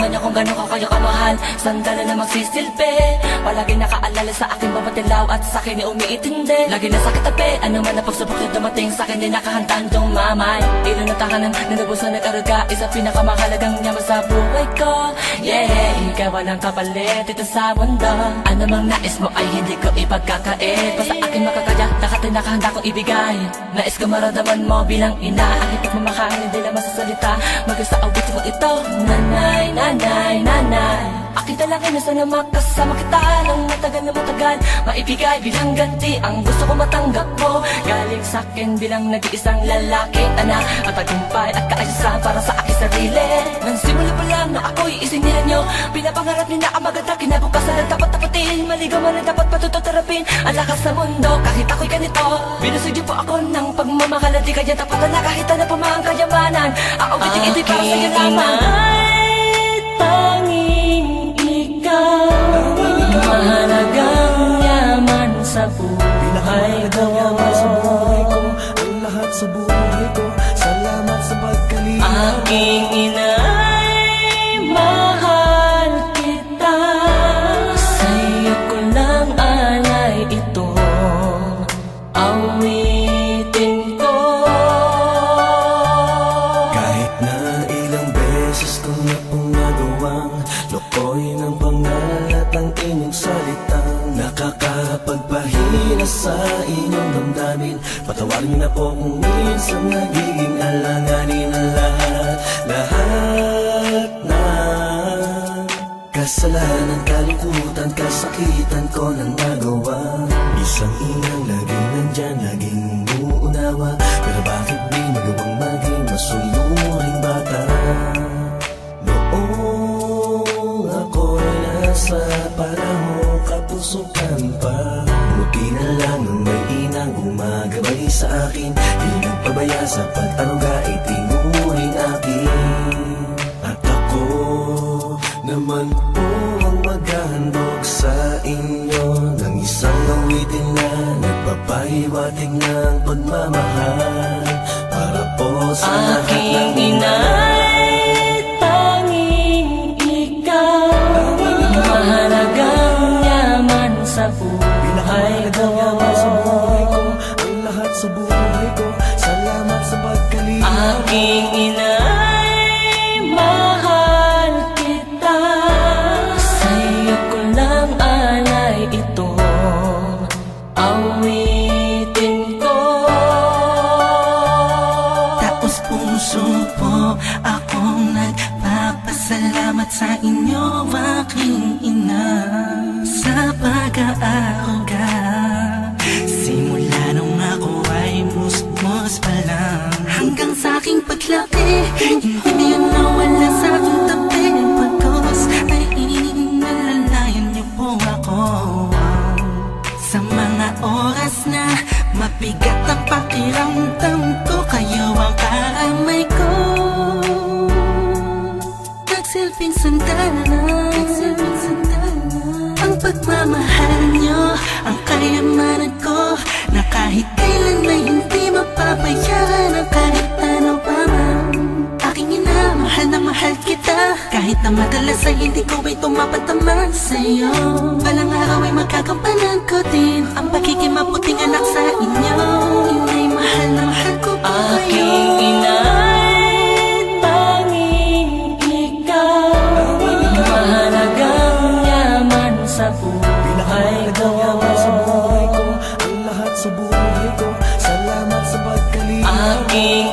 Nararamdaman niyo kung gano'n ko kayo kamahal. Sandali na magsisilbi, palagi nakaalala sa aking babatilaw at sa akin umiitindi. Lagi na sakit tabi, ano man na pagsubok na dumating sa akin, di nakahandang dumamay. Ilo na tahanan, nanabusan nag-aruga, isa pinakamahalagang yaman sa buhay ko. Yeah, ikaw walang kapalit dito sa mundo. Ano mang nais mo ay hindi ko ipagkakait. Basta aking makakaya, lahat ay nakahanda kong ibigay. Nais ko maramdaman mo bilang ina, aking pagmamahal, hindi lang masasalita. Mag-isa awit mo ito, nanay, nanay, nanay. Aking talangin na sana makasama kita ng matagal na matagal. Maibigay bilang ganti ang gusto ko matanggap mo. Galing sa'kin bilang nag-iisang lalaking anak. At tagumpay at kaayusan para sa aking sarili. Nang simula pa lang na ako'y isinihan nyo, pinapangarap niyo na ang maganda kinabukasan na dapat tapatin. Maligaw man na dapat patututarapin ang lakas sa mundo kahit ako'y ganito. Binusog niyo po ako ng pagmamahal at di kanya tapat na kahit ano pa mang kayamanan. Ako biting-iti para sa'yo lamang. Tanging ikaw, mahalagang yaman sa buhay ko. Ang lahat sa buhay ko, salamat sa pagkalina. Aking ina'y mahal kita, sa'yo ko lang alay ito, awitin ko. Kahit na ilang beses ko na pong nagawang lokoy ng pangalan at ang inyong salitang nakakapagpahina sa inyong damdamin. Patawarin niyo na po kung minsan nagiging alanganin ang lahat ng kasalanan, kalungkutan, kasakitan ko nang nagawa. Isang inang laging nandyan, laging umuunawa, pero bakit di magawang maging masuluring bata? Noong ako'y nasa parang kapusukan pa, buti na lang nung may inang gumagabay sa akin. Di nagpabaya sa pag-aruga, itinuring akin. At ako naman po ang maghahandog sa inyo ng isang awitin na nagpapahiwatig ng pagmamahal para po sa lahat ng ina'y tanging ikaw, mahalagang yaman sa buhay ko. Ang lahat sa buhay ko, salamat sa pagkalina. Aking ina'y mahal kita, sa'yo ko lang alay ito, awitin ko. Taos puso po akong nagpapasalamat sa inyo, aking ina, sa pag-aaruga. Simula nung ako ay musmos pa lang, hanggang sa aking paglaki, hindi yun nawala sa aking tabi. Pagkos ay inalalayan niyo po ako. Sa mga oras na mabigat ang pakiramdam ko, kayo ang kaamay ko. Nagsilbing sandalan ang pagmamahal nyo, ang kayamanan ko, na kahit kailan ay hindi mapapayaran ang kahit ano pa man. Aking ina, mahal na mahal kita, kahit na madalas ay hindi ko ay tumapataman sa'yo. Balang araw ay magkagampanan ko din ang pagiging mabuting anak sa inyo. Inay, mahal na mahal ko po kayo. Aking ina'y tanging ikaw, mahalagang yaman sa buhay ko. Ang lahat sa buhay ko, salamat sa pagkalina. Aking